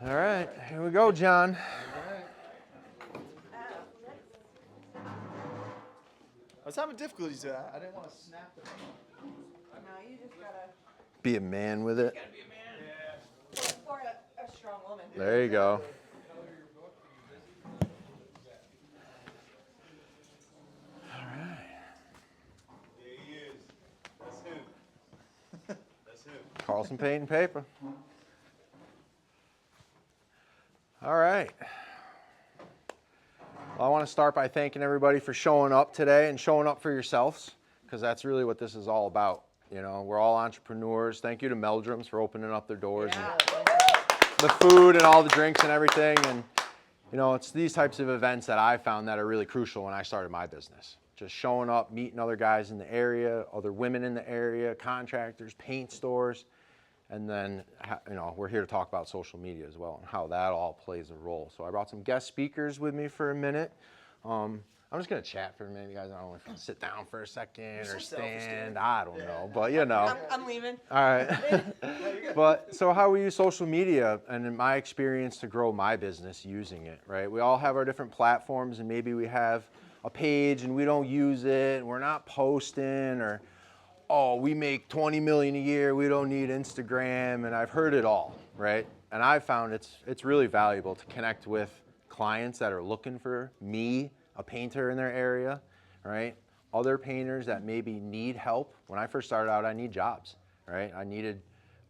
All right, here we go, John. I was having difficulties with that. I didn't want to snap the phone. No, you just gotta. Be a man with it. Gotta be a man. For a strong woman. There you go. All right. There he is. That's who. That's who. Carlson Paint and Paper. All right. Well, I want to start by thanking everybody for showing up today and showing up for yourselves, because that's really what this is all about. You know, we're all entrepreneurs. Thank you to Meldrums for opening up their doors and the food and all the drinks and everything. And, you know, it's these types of events that I found that are really crucial when I started my business. Just showing up, meeting other guys in the area, other women in the area, contractors, paint stores. And then, you know, we're here to talk about social media as well and how that all plays a role. So I brought some guest speakers with me for a minute. I'm just going to chat for a minute. You guys, I don't know if you want to sit down for a second or stand. I don't know, but you know. I'm leaving. All right. But so how we use social media, and in my experience, to grow my business using it, right? We all have our different platforms, and maybe we have a page and we don't use it, and we're not posting, or, oh, we make 20 million a year, we don't need Instagram, and I've heard it all, right? And I've found it's really valuable to connect with clients that are looking for me, a painter in their area, right? Other painters that maybe need help. When I first started out, I need jobs, right?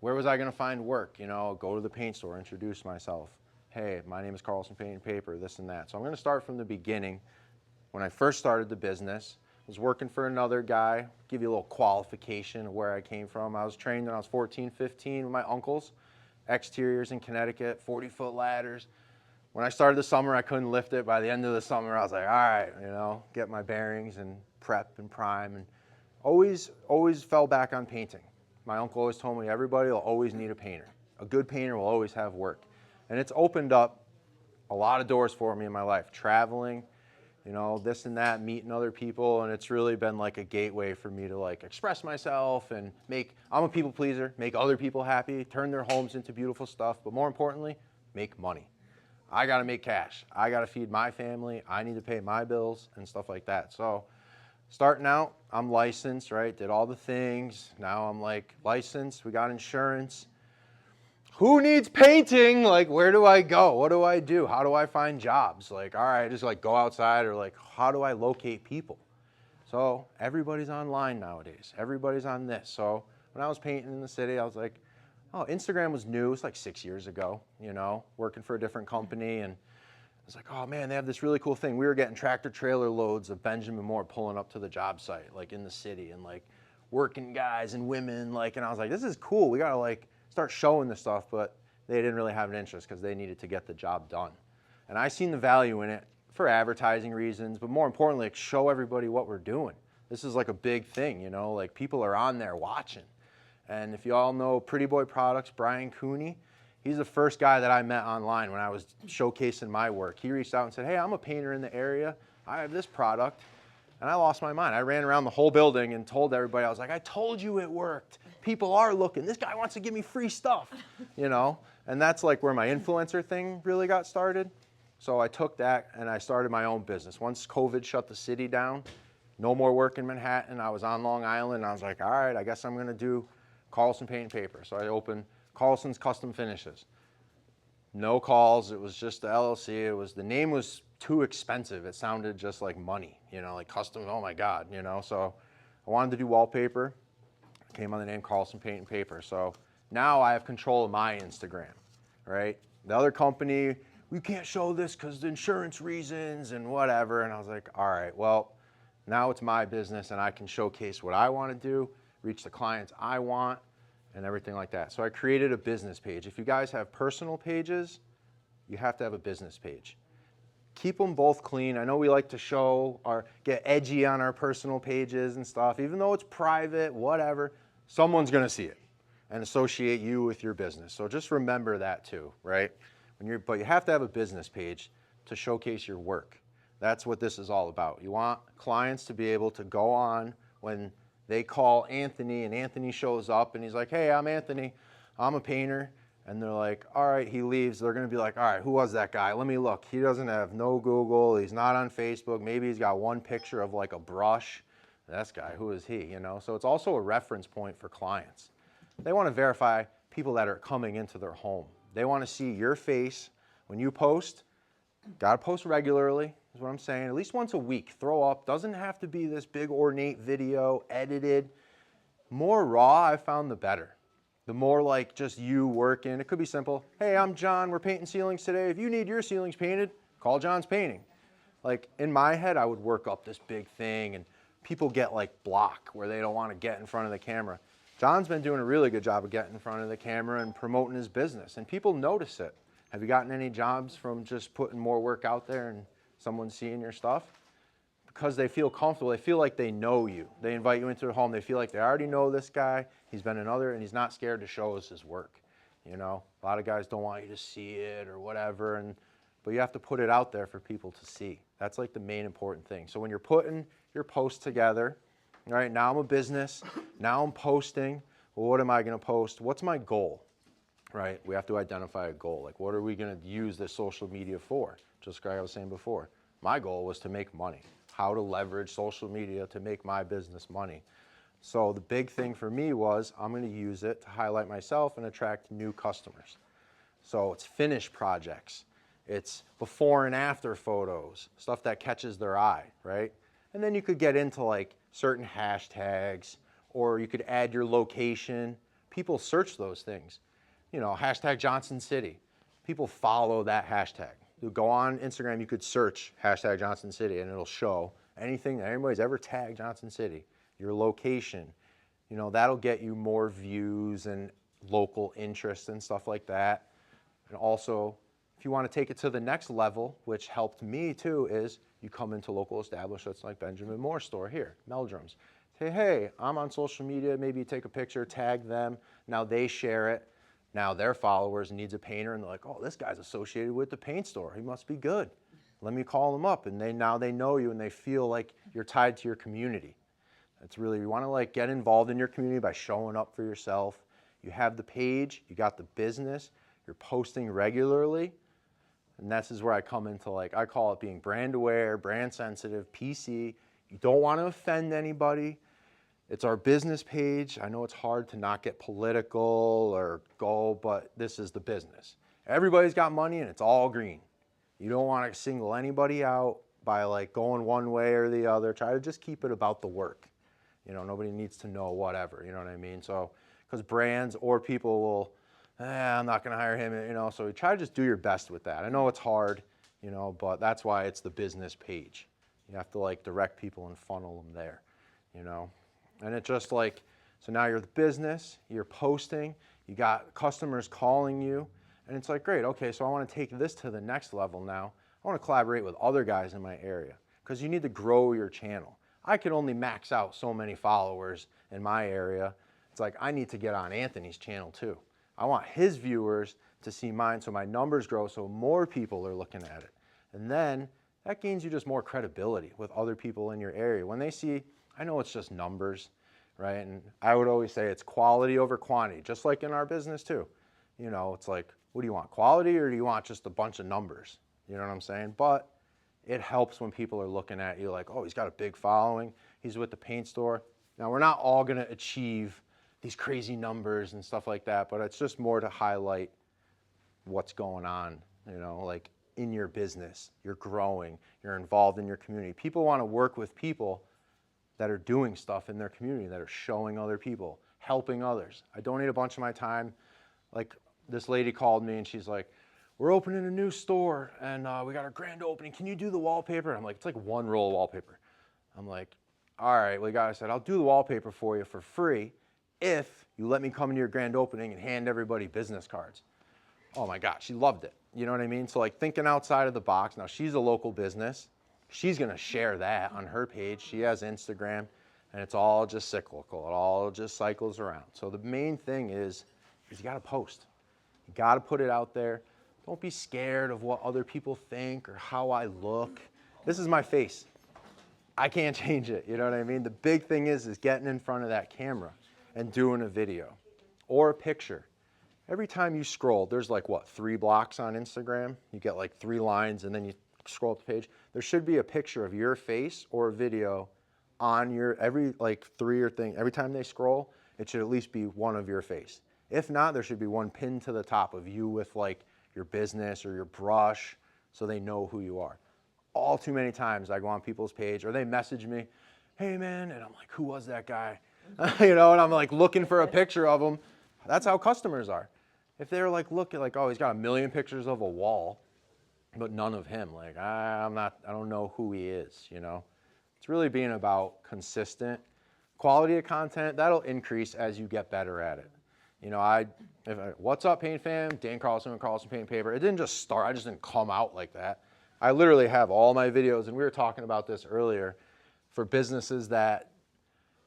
Where was I gonna find work? You know, go to the paint store, introduce myself. Hey, my name is Carlson Paint and Paper, this and that. So I'm gonna start from the beginning. When I first started the business, I was working for another guy, give you a little qualification of where I came from. I was trained when I was 14, 15 with my uncles, exteriors in Connecticut, 40-foot ladders. When I started the summer, I couldn't lift it. By the end of the summer, I was like, all right, you know, get my bearings and prep and prime, and always fell back on painting. My uncle always told me everybody will always need a painter. A good painter will always have work. And it's opened up a lot of doors for me in my life, traveling, you know, this and that, meeting other people, and it's really been like a gateway for me to like express myself and I'm a people pleaser, make other people happy, turn their homes into beautiful stuff, but more importantly, make money. I gotta make cash. I gotta feed my family. I need to pay my bills and stuff like that. So starting out, I'm licensed, right? Did all the things. Now I'm like licensed, we got insurance. Who needs painting? Like, where do I go? What do I do? How do I find jobs? Like, all right, just like go outside, or like, how do I locate people? So everybody's online nowadays. Everybody's on this. So when I was painting in the city, I was like, oh, Instagram was new. It's like 6 years ago, you know, working for a different company. And I was like, oh man, they have this really cool thing. We were getting tractor trailer loads of Benjamin Moore pulling up to the job site, like in the city, and like working guys and women, like, and I was like, this is cool. We gotta like start showing this stuff, but they didn't really have an interest because they needed to get the job done. And I seen the value in it for advertising reasons, but more importantly, like, show everybody what we're doing. This is like a big thing, you know, like people are on there watching. And if you all know Pretty Boy Products, Brian Cooney, he's the first guy that I met online when I was showcasing my work. He reached out and said, hey, I'm a painter in the area. I have this product. And I lost my mind. I ran around the whole building and told everybody, I was like, I told you it worked. People are looking. This guy wants to give me free stuff, you know? And that's like where my influencer thing really got started. So I took that and I started my own business. Once COVID shut the city down, no more work in Manhattan. I was on Long Island and I was like, all right, I guess I'm gonna do Carlson Paint and Paper. So I opened Carlson's Custom Finishes. No calls, it was just the LLC. The name was too expensive. It sounded just like money, you know, like custom, oh my God, you know. So I wanted to do wallpaper. I came on the name Carlson Paint and Paper. So now I have control of my Instagram, right? The other company, we can't show this because of insurance reasons and whatever. And I was like, all right, well, now it's my business and I can showcase what I want to do, reach the clients I want, and everything like that. So I created a business page. If you guys have personal pages, you have to have a business page. Keep them both clean. I know we like to show or get edgy on our personal pages and stuff. Even though it's private, whatever, someone's gonna see it and associate you with your business. So just remember that too, right? But you have to have a business page to showcase your work. That's what this is all about. You want clients to be able to go on when they call Anthony and Anthony shows up and he's like, hey, I'm Anthony, I'm a painter, and they're like, all right, he leaves. They're going to be like, all right, who was that guy? Let me look. He doesn't have no Google. He's not on Facebook. Maybe he's got one picture of like a brush. This guy, who is he? You know, so it's also a reference point for clients. They want to verify people that are coming into their home. They want to see your face when you post. Got to post regularly is what I'm saying. At least once a week. Throw up. Doesn't have to be this big ornate video, edited. More raw, I found, the better. The more like just you working. It could be simple. Hey, I'm John. We're painting ceilings today. If you need your ceilings painted, call John's Painting. Like in my head, I would work up this big thing, and people get like block where they don't want to get in front of the camera. John's been doing a really good job of getting in front of the camera and promoting his business, and people notice it. Have you gotten any jobs from just putting more work out there and someone seeing your stuff? Because they feel comfortable. They feel like they know you. They invite you into their home. They feel like they already know this guy. He's been another, and he's not scared to show us his work. You know, a lot of guys don't want you to see it or whatever, but you have to put it out there for people to see. That's like the main important thing. So when you're putting your posts together, all right, now I'm a business. Now I'm posting. Well, what am I going to post? What's my goal? Right? We have to identify a goal. Like, what are we going to use this social media for? Just like I was saying before. My goal was to make money. How to leverage social media to make my business money. So the big thing for me was I'm going to use it to highlight myself and attract new customers. So it's finished projects. It's before and after photos, stuff that catches their eye, right? And then you could get into like certain hashtags, or you could add your location. People search those things. You know, hashtag Johnson City. People follow that hashtag. You go on Instagram, you could search hashtag Johnson City, and it'll show anything that anybody's ever tagged Johnson City, your location. You know, that'll get you more views and local interest and stuff like that. And also, if you want to take it to the next level, which helped me too, is you come into local establishments like Benjamin Moore store here, Meldrum's. Say, hey, I'm on social media, maybe you take a picture, tag them. Now they share it. Now their followers needs a painter, and they're like, oh, this guy's associated with the paint store. He must be good. Let me call him up. And now they know you, and they feel like you're tied to your community. It's really, you want to like get involved in your community by showing up for yourself. You have the page, you got the business, you're posting regularly. And this is where I come into, like, I call it being brand aware, brand sensitive, PC. You don't want to offend anybody. It's our business page. I know it's hard to not get political or go, but this is the business. Everybody's got money and it's all green. You don't want to single anybody out by like going one way or the other. Try to just keep it about the work. You know, nobody needs to know whatever, you know what I mean? So, because brands or people will, I'm not going to hire him, you know, so you try to just do your best with that. I know it's hard, you know, but that's why it's the business page. You have to like direct people and funnel them there, you know. And it's just like, so now you're the business, you're posting, you got customers calling you, and it's like, great, okay, so I want to take this to the next level now. I want to collaborate with other guys in my area, because you need to grow your channel. I could only max out so many followers in my area. It's like, I need to get on Anthony's channel too. I want his viewers to see mine so my numbers grow, so more people are looking at it. And then that gains you just more credibility with other people in your area. When they see, I know it's just numbers, right? And I would always say it's quality over quantity, just like in our business too. You know, it's like, what do you want, quality, or do you want just a bunch of numbers? You know what I'm saying? But it helps when people are looking at you like, oh, he's got a big following, he's with the paint store. Now, we're not all gonna achieve these crazy numbers and stuff like that, but it's just more to highlight what's going on, you know, like in your business, you're growing, you're involved in your community. People wanna work with people that are doing stuff in their community, that are showing other people, helping others. I donate a bunch of my time. Like this lady called me and she's like, we're opening a new store and we got our grand opening. Can you do the wallpaper? I'm like, it's like one roll of wallpaper. I'm like, all right, well, I said, I'll do the wallpaper for you for free if you let me come into your grand opening and hand everybody business cards. Oh my God, she loved it. You know what I mean? So like thinking outside of the box. Now she's a local business. She's gonna share that on her page. She has Instagram and it's all just cyclical. It all just cycles around. So the main thing is you gotta post. You gotta put it out there. Don't be scared of what other people think or how I look. This is my face. I can't change it, you know what I mean? The big thing is getting in front of that camera and doing a video or a picture. every time you scroll, there's like what, 3 blocks on Instagram? You get like 3 lines and then you scroll up the page. There should be a picture of your face or a video on your, every like 3 or thing, every time they scroll, it should at least be one of your face. If not, there should be one pinned to the top of you with like your business or your brush so they know who you are. All too many times I go on people's page or they message me, hey man, and I'm like, who was that guy? You know, and I'm like looking for a picture of him. That's how customers are. If they're like looking like, oh, he's got a million pictures of a wall, but none of him, like I don't know who he is, you know? It's really being about consistent quality of content. That'll increase as you get better at it. You know, what's up, Paint Fam? Dan Carlson and Carlson Paint Paper. It didn't just start, I just didn't come out like that. I literally have all my videos, and we were talking about this earlier, for businesses that,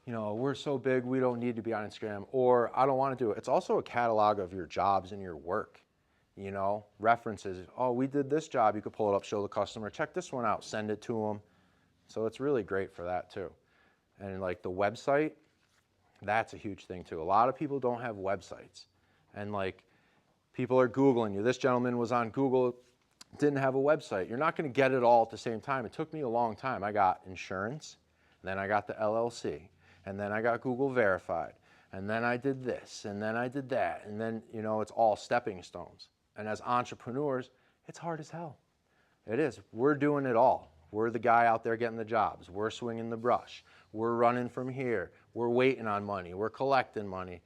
you know, we're so big we don't need to be on Instagram, or I don't want to do it. It's also a catalog of your jobs and your work, you know, references. Oh, we did this job. You could pull it up, show the customer, check this one out, send it to them. So it's really great for that too. And like the website, that's a huge thing too. A lot of people don't have websites, and like people are Googling you. This gentleman was on Google, didn't have a website. You're not going to get it all at the same time. It took me a long time. I got insurance, then I got the LLC, and then I got Google verified, and then I did this, and then I did that, and then, you know, it's all stepping stones. And as entrepreneurs, it's hard as hell. It is. We're doing it all. We're the guy out there getting the jobs. We're swinging the brush. We're running from here. We're waiting on money. We're collecting money.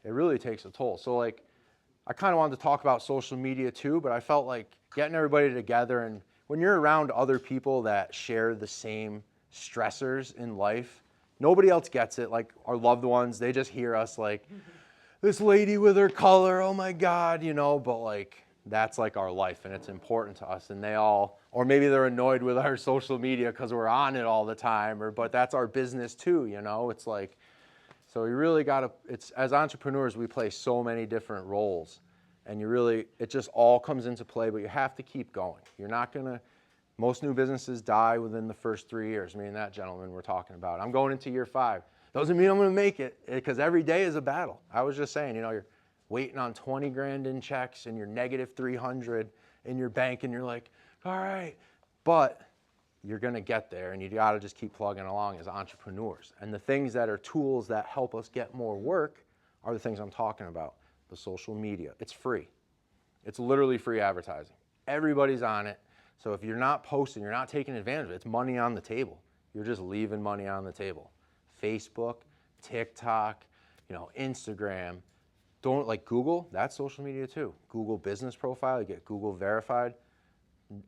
It really takes a toll. So like, I kind of wanted to talk about social media too, but I felt like getting everybody together, and when you're around other people that share the same stressors in life, nobody else gets it. Like our loved ones, they just hear us like, this lady with her color, oh my God, you know, but like, that's like our life and it's important to us, and they all, or maybe they're annoyed with our social media because we're on it all the time, or, but that's our business too, you know, it's like, so we really gotta, it's, as entrepreneurs, we play so many different roles, and you really, it just all comes into play, but you have to keep going. You're not gonna, most new businesses die within the first 3 years. Me and that gentleman we're talking about. I'm going into year 5. Doesn't mean I'm gonna make it, because every day is a battle. I was just saying, you know, you're waiting on 20 grand in checks and you're negative 300 in your bank, and you're like, all right, but you're gonna get there, and you gotta just keep plugging along as entrepreneurs. And the things that are tools that help us get more work are the things I'm talking about. The social media, it's free. It's literally free advertising. Everybody's on it. So if you're not posting, you're not taking advantage of it, it's money on the table. You're just leaving money on the table. Facebook, TikTok, you know, Instagram. Don't, like Google, that's social media too. Google business profile, you get Google verified.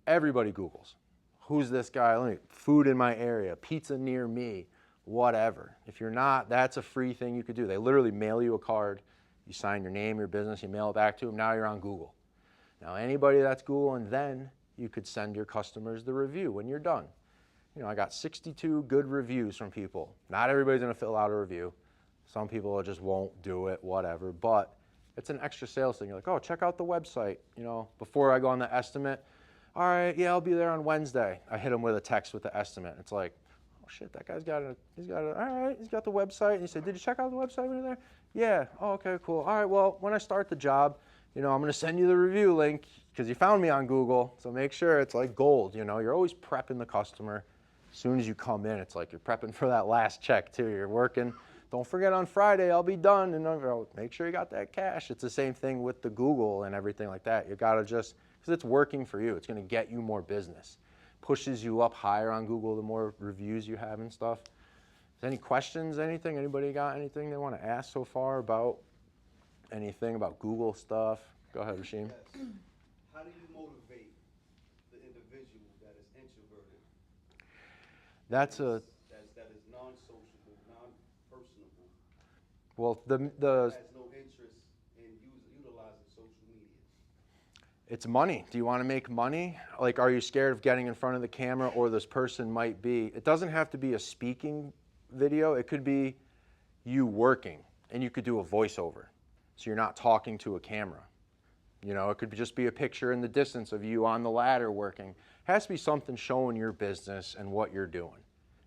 Everybody Googles. Who's this guy? Let me, food in my area, pizza near me, whatever. If you're not, that's a free thing you could do. They literally mail you a card. You sign your name, your business, you mail it back to them. Now you're on Google. Now anybody that's Googling, then you could send your customers the review when you're done. You know, I got 62 good reviews from people. Not everybody's gonna fill out a review. Some people just won't do it, whatever, but it's an extra sales thing. You're like, oh, check out the website. You know, before I go on the estimate, all right, yeah, I'll be there on Wednesday. I hit him with a text with the estimate. It's like, oh shit, that guy's got all right, he's got the website. And he said, did you check out the website when you're there? Yeah, oh, okay, cool. All right, well, when I start the job, you know, I'm gonna send you the review link because you found me on Google. So make sure it's like gold, you know, you're always prepping the customer. As soon as you come in, it's like you're prepping for that last check too. You're working. Don't forget on Friday, I'll be done. And make sure you got that cash. It's the same thing with the Google and everything like that. You gotta just, because it's working for you. It's gonna get you more business. Pushes you up higher on Google the more reviews you have and stuff. Any questions, anything? Anybody got anything they want to ask so far about anything about Google stuff? Go ahead, Rasheem. Yes. How do you motivate the individual that is introverted? That is non-sociable, non-personable. Well, has no interest in utilizing social media. It's money. Do you want to make money? Like, are you scared of getting in front of the camera, or this person might be? It doesn't have to be a speaking video. It could be you working, and you could do a voiceover. So you're not talking to a camera. You know, it could just be a picture in the distance of you on the ladder working. It has to be something showing your business and what you're doing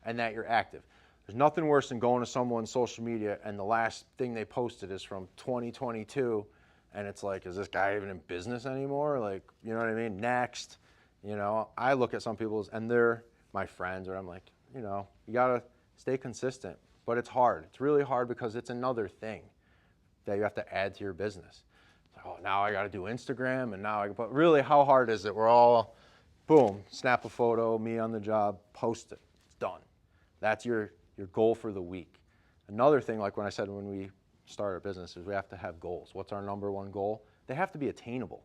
and that you're active. There's nothing worse than going to someone's social media and the last thing they posted is from 2022 And it's like, is this guy even in business anymore? Like, you know what I mean? Next, you know, I look at some people's and they're my friends, or I'm like, you know, you gotta stay consistent. But it's hard. It's really hard because it's another thing that you have to add to your business. It's like, oh, now I gotta do Instagram, and now but really, how hard is it? We're all, boom, snap a photo, me on the job, post it. It's done. That's your goal for the week. Another thing, like when I said when we start our business, is we have to have goals. What's our number one goal? They have to be attainable.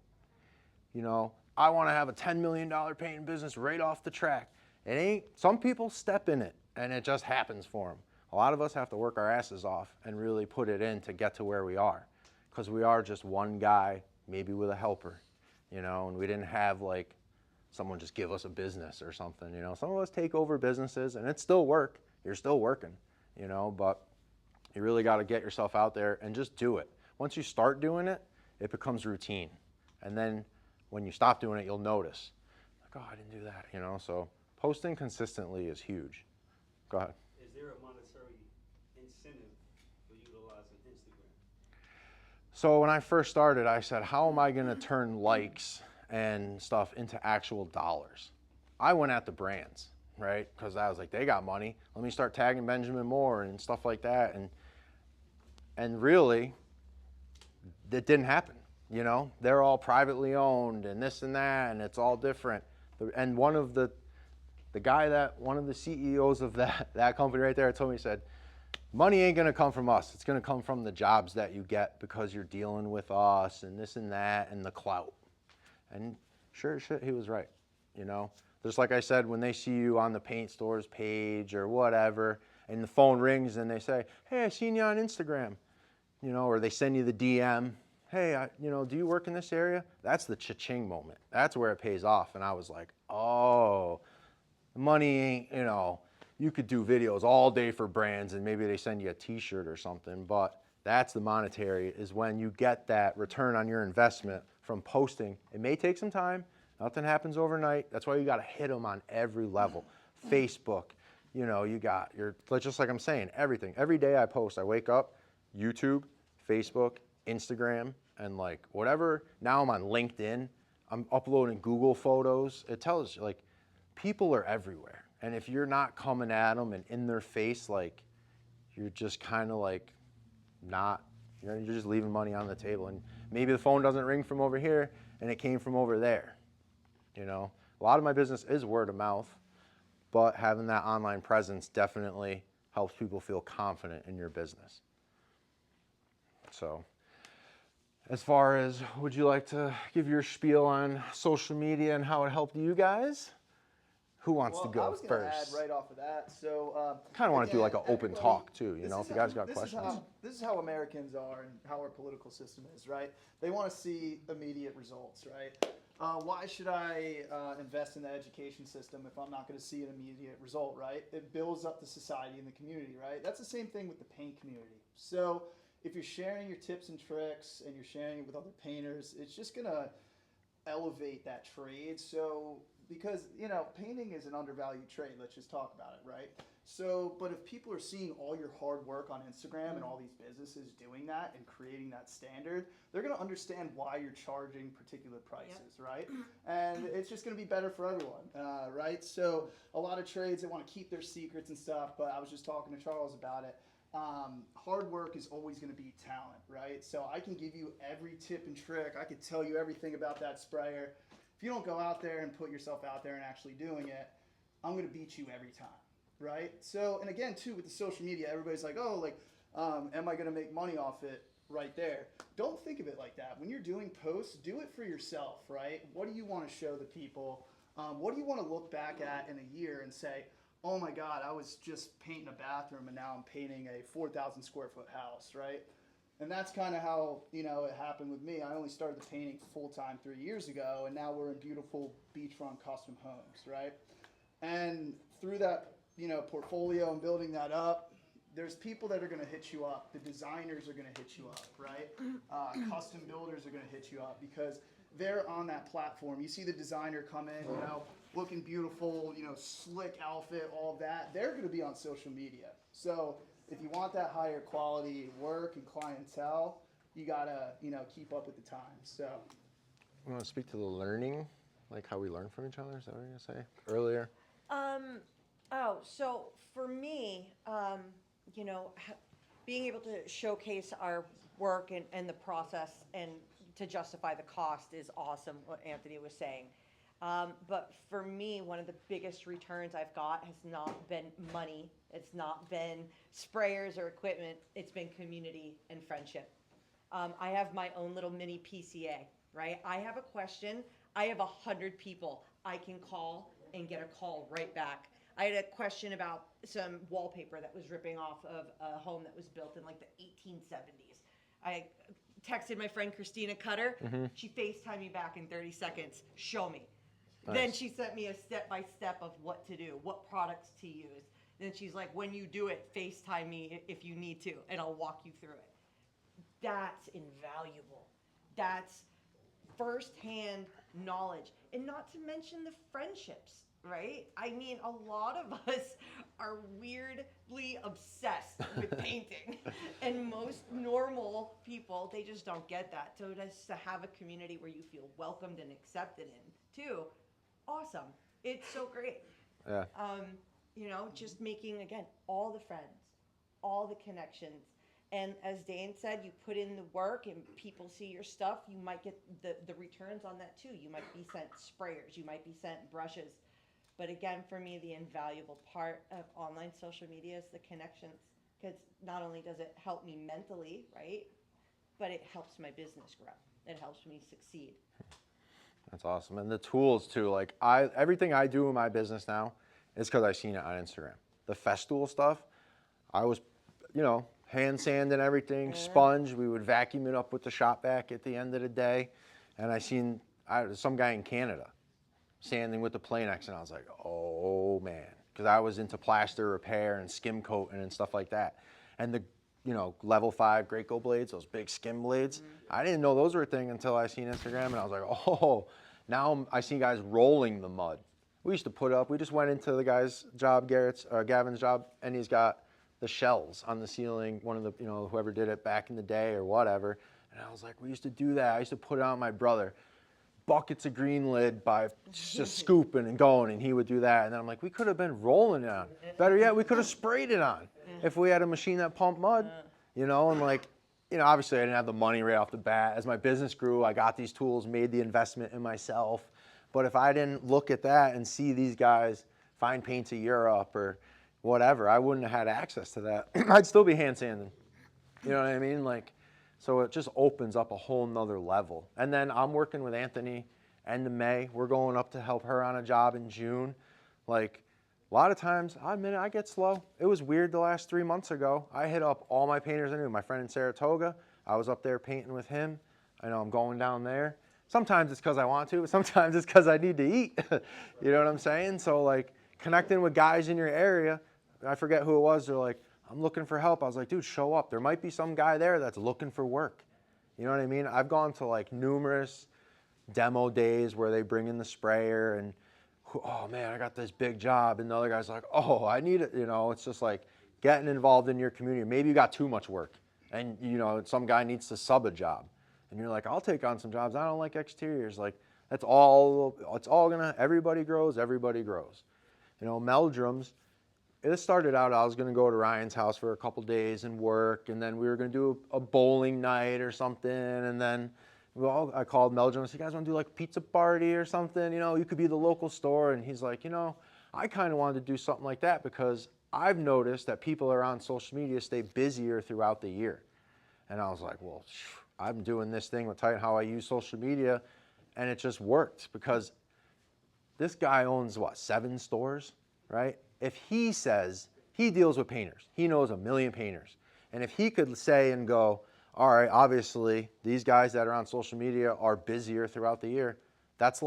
You know, I want to have a $10 million painting business right off the track. It ain't, some people step in it and it just happens for them. A lot of us have to work our asses off and really put it in to get to where we are, because we are just one guy, maybe with a helper, you know, and we didn't have like someone just give us a business or something, you know. Some of us take over businesses and it's still work. You're still working, you know, but you really got to get yourself out there and just do it. Once you start doing it, it becomes routine. And then when you stop doing it, you'll notice, like, oh, I didn't do that, you know. So posting consistently is huge. Go ahead. Is there a monetary incentive for utilizing Instagram? So when I first started, I said, how am I going to turn likes and stuff into actual dollars? I went at the brands, right? Because I was like, they got money. Let me start tagging Benjamin Moore and stuff like that. And really, it didn't happen. You know, they're all privately owned and this and that, and it's all different. And one of the CEOs of that company right there told me, he said, money ain't gonna come from us. It's gonna come from the jobs that you get because you're dealing with us and this and that and the clout. And sure as shit, he was right. You know, just like I said, when they see you on the paint stores page or whatever, and the phone rings and they say, hey, I seen you on Instagram, you know, or they send you the DM, hey, you know, do you work in this area? That's the cha-ching moment. That's where it pays off. And I was like, oh, money ain't, you know, you could do videos all day for brands and maybe they send you a t-shirt or something, but that's the monetary, is when you get that return on your investment from posting. It may take some time. Nothing happens overnight. That's why you got to hit them on every level. Facebook, you know, you got your, just like I'm saying, everything. Every day I post, I wake up, YouTube, Facebook, Instagram, and like whatever. Now I'm on LinkedIn. I'm uploading Google photos. It tells you, like, people are everywhere. And if you're not coming at them and in their face, like, you're just kind of like not, you're just leaving money on the table. And maybe the phone doesn't ring from over here and it came from over there. You know, a lot of my business is word of mouth, but having that online presence definitely helps people feel confident in your business. So, as far as, would you like to give your spiel on social media and how it helped you guys? Who wants to go I was gonna first? add right off of that. So Kind of want to do again, like an open everybody- talk too, you this know, is if you how- guys got this questions. This is how Americans are and how our political system is, right? They want to see immediate results, right? Why should I invest in the education system if I'm not going to see an immediate result, right? It builds up the society and the community, right? That's the same thing with the paint community. So if you're sharing your tips and tricks and you're sharing it with other painters, it's just going to elevate that trade. So, because, you know, painting is an undervalued trade. Let's just talk about it, right? So, but if people are seeing all your hard work on Instagram and all these businesses doing that and creating that standard, they're going to understand why you're charging particular prices, right? And it's just going to be better for everyone, right? So a lot of trades, they want to keep their secrets and stuff, but I was just talking to Charles about it. Hard work is always going to beat talent, right? So I can give you every tip and trick. I could tell you everything about that sprayer. If you don't go out there and put yourself out there and actually doing it, I'm going to beat you every time, right? So, and again, too, with the social media, everybody's like, oh, like, am I going to make money off it right there? Don't think of it like that. When you're doing posts, do it for yourself, right? What do you want to show the people? What do you want to look back at in a year and say, oh my God, I was just painting a bathroom and now I'm painting a 4,000 square foot house, right? And that's kind of how, you know, it happened with me. I only started the painting full time 3 years ago, and now we're in beautiful beachfront custom homes, right? And through that, you know, portfolio and building that up, there's people that are going to hit you up. The designers are going to hit you up, right? Custom builders are going to hit you up because they're on that platform. You see the designer come in, you know, looking beautiful, you know, slick outfit, all of that. They're going to be on social media. So if you want that higher quality work and clientele, you gotta, keep up with the times. So, You want to speak to the learning, like how we learn from each other? Is that what you were going to say earlier? So for me, being able to showcase our work and the process and to justify the cost is awesome, what Anthony was saying. But for me, one of the biggest returns I've got has not been money. It's not been sprayers or equipment. It's been community and friendship. I have my own little mini PCA, right? I have a question. I have 100 people I can call and get a call right back. I had a question about some wallpaper that was ripping off of a home that was built in like the 1870s. I texted my friend Christina Cutter. She FaceTimed me back in 30 seconds. Show me. Then Nice. she sent me a step-by-step of what to do, what products to use. Then she's like, when you do it, FaceTime me if you need to, and I'll walk you through it. That's invaluable. That's firsthand knowledge. And not to mention the friendships, right? I mean, a lot of us are weirdly obsessed with painting. And most normal people, they just don't get that. So just to have a community where you feel welcomed and accepted in, too, awesome. It's so great. Yeah. Just making, again, all the friends, all the connections. And as Dane said, you put in the work and people see your stuff, you might get the returns on that too. You might be sent sprayers, you might be sent brushes. But again, for me, the invaluable part of online social media is the connections. Because not only does it help me mentally, right, but it helps my business grow. It helps me succeed. That's awesome. And the tools too, like everything I do in my business now is because I've seen it on Instagram. The Festool stuff, I was, hand sanding everything, sponge. We would vacuum it up with the shop vac at the end of the day. And I seen some guy in Canada sanding with the Planex, and I was like, oh man, because I was into plaster repair and skim coating and stuff like that. And the level 5 Graco blades, those big skim blades. I didn't know those were a thing until I seen Instagram, and I was like, oh, now I see guys rolling the mud. We used to we just went into the guy's job, Gavin's job, and he's got the shells on the ceiling, one of the, whoever did it back in the day or whatever. And I was like, we used to do that. I used to put it on my brother. Buckets of green lid by just scooping and going, and he would do that. And then I'm like, we could have been rolling it on. Better yet, we could have sprayed it on if we had a machine that pumped mud, and obviously I didn't have the money right off the bat. As my business grew, I got these tools, made the investment in myself. But if I didn't look at that and see these guys find paints of Europe or whatever, I wouldn't have had access to that. I'd still be hand sanding. You know what I mean? So it just opens up a whole nother level. And then I'm working with Anthony end of May. We're going up to help her on a job in June. A lot of times, I admit it, I get slow. It was weird the last 3 months ago. I hit up all my painters I knew. My friend in Saratoga, I was up there painting with him. I know I'm going down there. Sometimes it's because I want to, but sometimes it's because I need to eat. You know what I'm saying? So connecting with guys in your area, I forget who it was, they're like, I'm looking for help. I was like, dude, show up. There might be some guy there that's looking for work. You know what I mean? I've gone to numerous demo days where they bring in the sprayer and, oh man, I got this big job. And the other guy's like, oh, I need it. It's just getting involved in your community. Maybe you got too much work and, some guy needs to sub a job. And you're like, I'll take on some jobs. I don't like exteriors. That's all, everybody grows, everybody grows. Meldrums, it started out, I was going to go to Ryan's house for a couple days and work, and then we were going to do a bowling night or something, and then I called Meldrum and said, you guys want to do a pizza party or something? You could be the local store. And he's like, I kind of wanted to do something like that because I've noticed that people are on social media stay busier throughout the year. And I was like, well, I'm doing this thing with Titan, how I use social media, and it just worked because this guy owns, 7 stores, right? If he says, he deals with painters, he knows a million painters. And if he could say and go, all right, obviously, these guys that are on social media are busier throughout the year, that's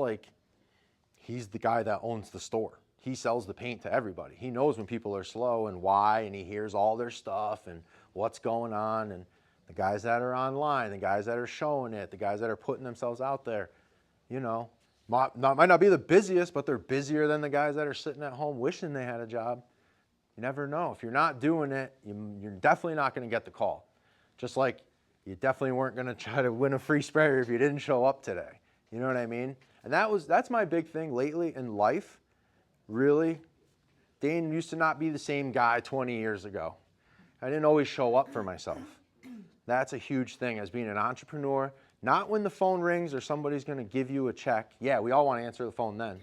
he's the guy that owns the store. He sells the paint to everybody. He knows when people are slow and why, and he hears all their stuff and what's going on. And the guys that are online, the guys that are showing it, the guys that are putting themselves out there, might not be the busiest, but they're busier than the guys that are sitting at home wishing they had a job. You never know. If you're not doing it, you're definitely not going to get the call. Just you definitely weren't going to try to win a free sprayer if you didn't show up today. You know what I mean? And that's my big thing lately in life. Really, Dane used to not be the same guy 20 years ago. I didn't always show up for myself. That's a huge thing as being an entrepreneur. Not when the phone rings or somebody's going to give you a check. Yeah, we all want to answer the phone then.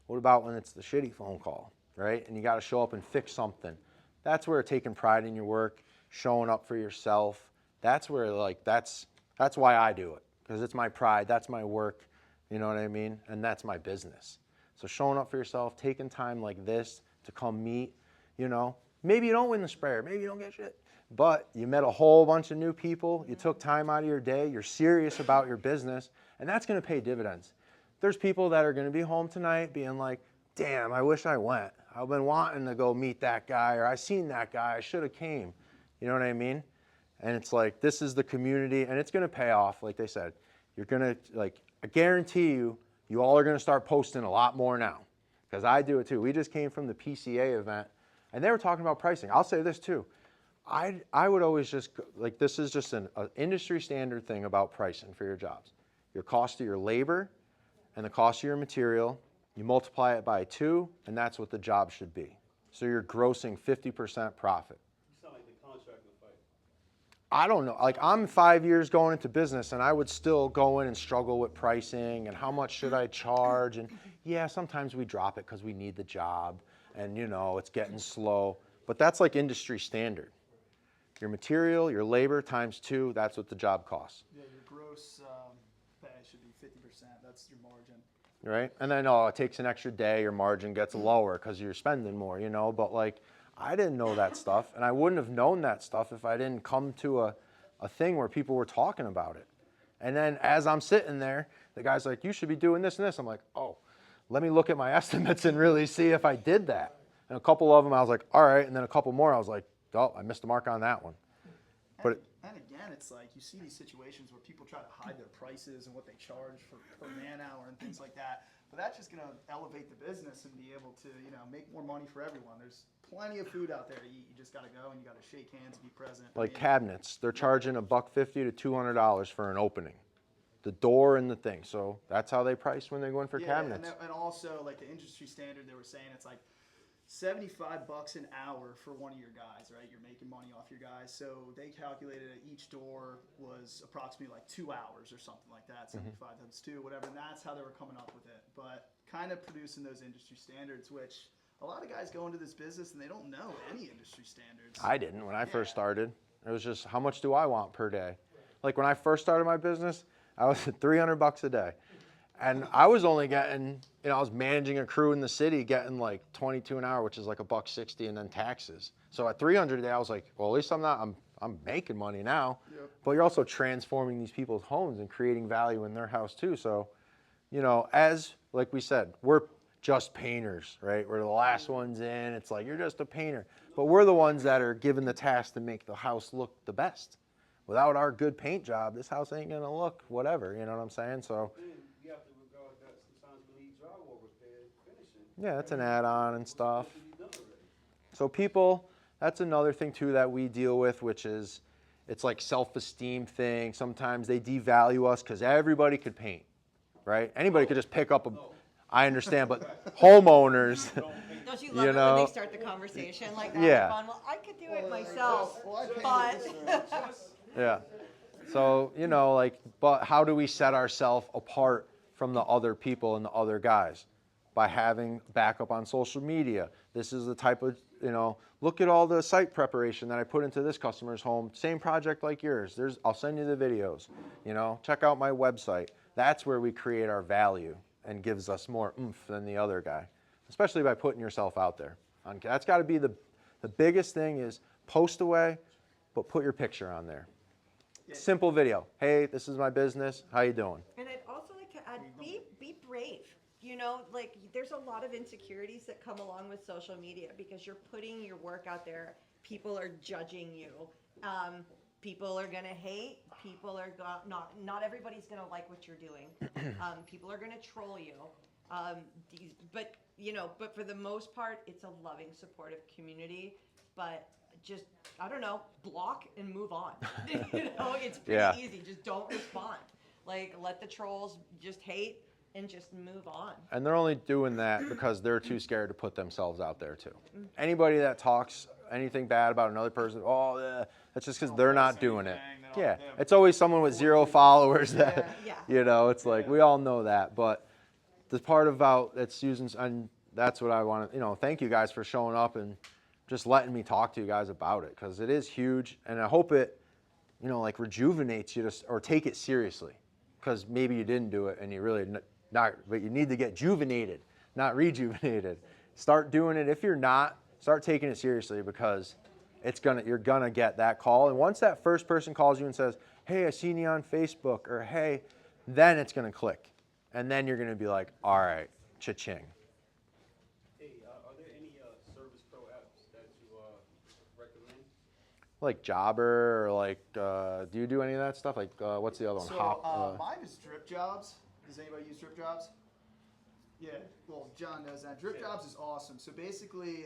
What about when it's the shitty phone call, right? And you got to show up and fix something. That's where taking pride in your work, showing up for yourself. That's where that's why I do it, because it's my pride. That's my work. You know what I mean? And that's my business. So showing up for yourself, taking time like this to come meet, you know, maybe you don't win the sprayer, maybe you don't get shit, but you met a whole bunch of new people, you took time out of your day, you're serious about your business, and that's going to pay dividends. There's people that are going to be home tonight being like, damn, I wish I went. I've been wanting to go meet that guy, or I seen that guy, I should have came. You know what I mean? And it's like, this is the community, and it's going to pay off. Like they said, you're going to, like, I guarantee you, you all are going to start posting a lot more now, because I do it too. We just came from the PCA event, and they were talking about pricing. I'll say this too. I would always just, like, this is just an industry standard thing about pricing for your jobs. Your cost of your labor and the cost of your material, you multiply it by 2, and that's what the job should be. So you're grossing 50% profit. You sound like the contractor fight. I don't know. Like, I'm 5 years going into business, and I would still go in and struggle with pricing and how much should I charge. And yeah, sometimes we drop it because we need the job, and you know, it's getting slow. But that's like industry standard. Your material, your labor times 2, that's what the job costs. Yeah, your gross pay should be 50%. That's your margin. Right? And then, oh, it takes an extra day, your margin gets lower because you're spending more, you know? But like, I didn't know that stuff, and I wouldn't have known that stuff if I didn't come to a thing where people were talking about it. And then as I'm sitting there, the guy's like, you should be doing this and this. I'm like, oh, let me look at my estimates and really see if I did that. And a couple of them, I was like, all right. And then a couple more, I was like, oh, I missed the mark on that one. But And again, it's like you see these situations where people try to hide their prices and what they charge for per man hour and things like that. But that's just going to elevate the business and be able to, you know, make more money for everyone. There's plenty of food out there to eat. You just got to go and you got to shake hands and be present. like cabinets, they're charging $150 to $200 for an opening, the door and the thing. So that's how they price when they're going for cabinets. And also like the industry standard, they were saying it's like $75 an hour for one of your guys, right? You're making money off your guys. So they calculated that each door was approximately like 2 hours or something like that. 75 times 2, whatever. And that's how they were coming up with it. But kind of producing those industry standards, which a lot of guys go into this business and they don't know any industry standards. I didn't when I first started. It was just, how much do I want per day? Like when I first started my business, I was at $300 a day. And I was only getting, you know, I was managing a crew in the city getting like 22 an hour, which is like $1.60 and then taxes. So at 300 a day, I was like, well, at least I'm making money now. Yep. But you're also transforming these people's homes and creating value in their house too. So, you know, as like we said, we're just painters, right? We're the last ones in. It's like, you're just a painter. But we're the ones that are given the task to make the house look the best. Without our good paint job, this house ain't gonna look whatever, you know what I'm saying? So, Then you have to regard that sometimes we need drywall repair, finishing. yeah, it's an add-on and stuff. It should be done already. So people, that's another thing too that we deal with, which is, it's like self-esteem thing. Sometimes they devalue us because everybody could paint, right? Anybody could just pick up a, I understand, but homeowners, Don't you You love it when know, they start the conversation like that? yeah. Fun? Well, I could do it myself, but yeah. So, you know, like, but how do we set ourselves apart from the other people and the other guys? By having backup on social media. This is the type of, you know, look at all the site preparation that I put into this customer's home. Same project like yours. I'll send you the videos, you know, check out my website. That's where we create our value and gives us more oomph than the other guy, especially by putting yourself out there. That's got to be the biggest thing is post away, but put your picture on there. Simple video. Hey, this is my business. How you doing? And I'd also like to add, be brave. You know, like there's a lot of insecurities that come along with social media because you're putting your work out there. People are judging you. People are gonna hate. People are not everybody's gonna like what you're doing. People are gonna troll you. But for the most part, it's a loving, supportive community. But just, I don't know, block and move on. It's pretty Yeah. easy. Just don't respond. Like, let the trolls just hate and just move on. And they're only doing that because they're too scared to put themselves out there too. Anybody that talks anything bad about another person, that's just because they're not doing it. Yeah, it's always someone with 0 followers that, Yeah. it's like, we all know that. But the part about that's using, and that's what I want to, thank you guys for showing up and just letting me talk to you guys about it, because it is huge. And I hope it, like rejuvenates you or take it seriously, because maybe you didn't do it and you really not, but you need to get juvenated, not rejuvenated. Start doing it. If you're not, start taking it seriously, because you're gonna get that call. And once that first person calls you and says, hey, I seen you on Facebook, or hey, then it's gonna click. And then you're gonna be like, all right, cha-ching. Hey, are there any Service Pro apps that you recommend? Like Jobber, or like, do you do any of that stuff? Like, what's the other one? So mine is Drip Jobs. Does anybody use Drip Jobs? Yeah, well, John knows that. Drip Jobs is awesome. So basically,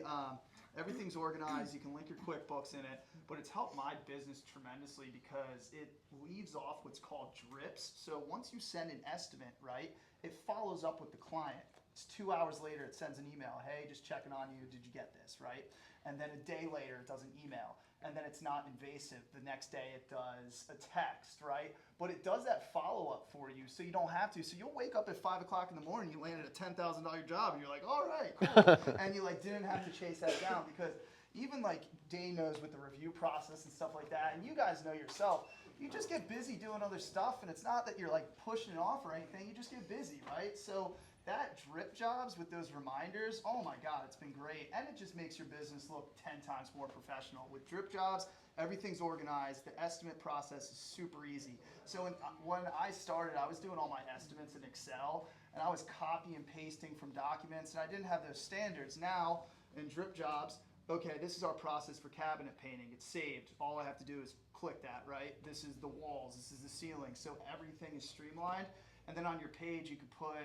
everything's organized. You can link your QuickBooks in it, but it's helped my business tremendously because it leaves off what's called drips. So once you send an estimate, right, it follows up with the client. It's 2 hours later, it sends an email. Hey, just checking on you. Did you get this, right? And then a day later, it does an email. And then it's not invasive. The next day, it does a text, right? But it does that follow-up for you, so you don't have to. So you'll wake up at 5 o'clock in the morning, you landed a $10,000 job, and you're like, all right, cool. And you didn't have to chase that down, because even Dane knows with the review process and stuff like that, and you guys know yourself, you just get busy doing other stuff, and it's not that you're pushing it off or anything, you just get busy, right? So that Drip Jobs with those reminders, oh my God, it's been great. And it just makes your business look 10 times more professional. With Drip Jobs, everything's organized. The estimate process is super easy. So when I started, I was doing all my estimates in Excel, and I was copy and pasting from documents, and I didn't have those standards. Now, in Drip Jobs, okay, this is our process for cabinet painting. It's saved. All I have to do is click that, right? This is the walls. This is the ceiling. So everything is streamlined. And then on your page, you could put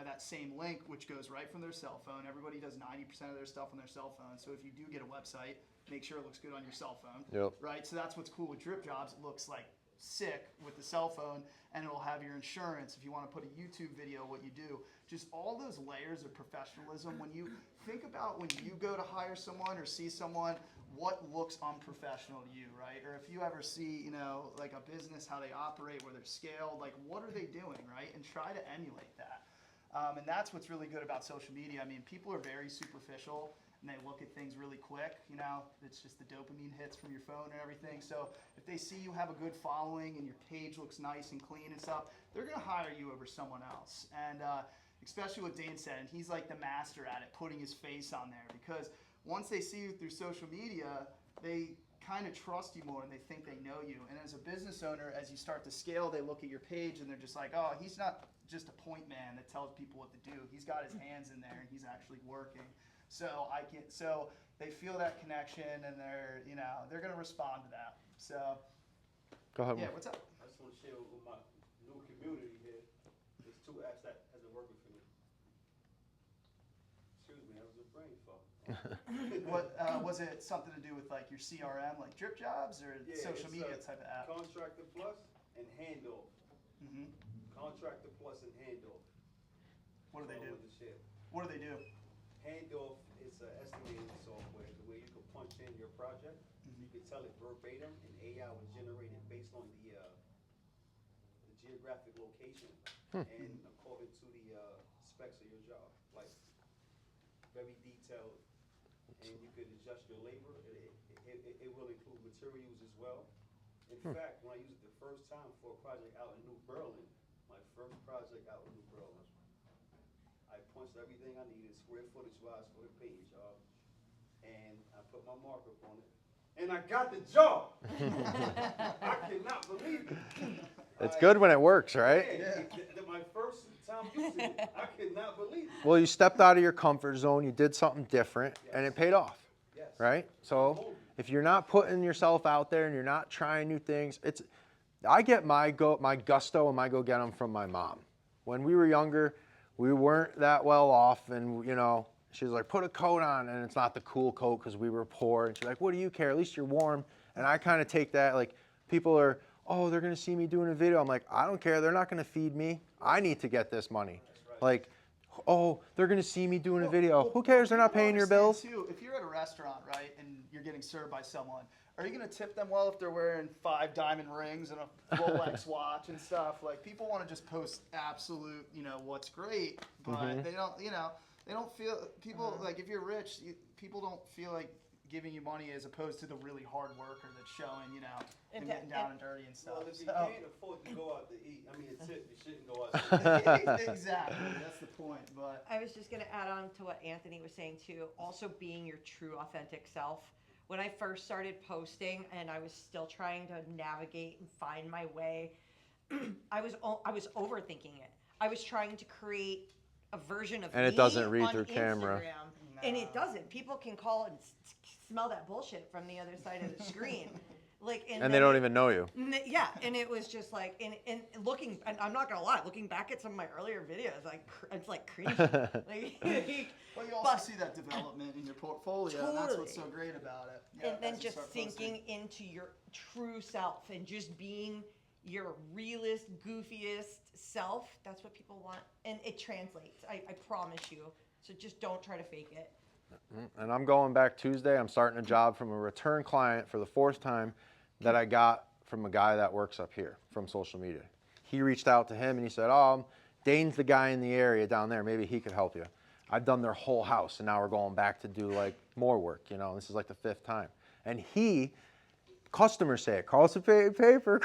that same link, which goes right from their cell phone. Everybody does 90% of their stuff on their cell phone. So if you do get a website, make sure it looks good on your cell phone. Yep. Right? So that's what's cool with Drip Jobs. It looks sick with the cell phone, and it'll have your insurance. If you want to put a YouTube video, what you do. Just all those layers of professionalism. When you think about when you go to hire someone or see someone, what looks unprofessional to you, right? Or if you ever see, a business, how they operate, where they're scaled, what are they doing, right? And try to emulate that. And that's what's really good about social media. I mean, people are very superficial, and they look at things really quick. It's just the dopamine hits from your phone and everything. So if they see you have a good following and your page looks nice and clean and stuff, they're going to hire you over someone else. And especially what Dane said, and he's the master at it, putting his face on there, because once they see you through social media, they kind of trust you more, and they think they know you. And as a business owner, as you start to scale, they look at your page and they're just like, oh, he's not just a point man that tells people what to do. He's got his hands in there and he's actually working. So they feel that connection, and they're going to respond to that. So Go ahead. yeah, what's up? I just want to share with my new community here. There's 2 apps that hasn't working for me. Excuse me, that was a brain fart. What was it? Something to do with your CRM, like Drip Jobs, or social media type of app? Contractor Plus and Handoff. Mm-hmm. Contractor Plus and Handoff. What do they All do? over the shit. What do they do? Handoff is an estimating software where you can punch in your project. You can tell it verbatim, and AI will generate it based on the geographic location and according to the specs of your job. Very detailed, and you could adjust your labor. It will include materials as well. In fact, when I used it the first time for a project out in New Berlin, my first project out in New Berlin, I punched everything I needed, square footage wise, for the paint job, and I put my markup on it, and I got the job. I cannot believe it. It's good when it works, right? My first time using it, I could not believe it. Well, you stepped out of your comfort zone, you did something different, and it paid off, Yes. right? So if you're not putting yourself out there and you're not trying new things, I get my gusto and my go get 'em from my mom. When we were younger, we weren't that well off, and She's like, put a coat on, and it's not the cool coat because we were poor. And she's like, what do you care? At least you're warm. And I kind of take that, like, people are, oh, they're gonna see me doing a video. I'm like, I don't care. They're not gonna feed me. I need to get this money. Like, oh, they're gonna see me doing a video. Who cares? They're not People paying your understand, bills. Too, if you're at a restaurant, right, and you're getting served by someone, are you gonna tip them well if they're wearing 5 diamond rings and a Rolex watch and stuff? Like, people want to just post absolute, what's great, but they don't, they don't feel people like if you're rich, people don't feel like giving you money as opposed to the really hard worker that's showing, and getting down and dirty and stuff. Well, if you So- can't afford to go out to eat, I mean, a tip, you shouldn't go out to eat. Exactly, that's the point. But I was just going to add on to what Anthony was saying too. Also, being your true, authentic self. When I first started posting, and I was still trying to navigate and find my way, I was overthinking it. I was trying to create a version of And it me doesn't read on through camera. Instagram, and it doesn't. People can call and smell that bullshit from the other side of the screen. And then they don't even know you. Yeah, and it was just like, and looking, and I'm not gonna lie, looking back at some of my earlier videos, it's like cringy. Well, you also But- see that development in your portfolio, and that's what's so Totally. great about it. Yeah, And then as you just start posting. sinking into your true self and just being your realest, goofiest self. That's what people want, and it translates. I promise you. So just don't try to fake it. And I'm going back Tuesday. I'm starting a job from a return client for the 4th time that I got from a guy that works up here from social media. He reached out to him and he said, oh, Dane's the guy in the area down there. Maybe he could help you. I've done their whole house and now we're going back to do like more work. This is like the 5th time. And customers say it, Carlson paper,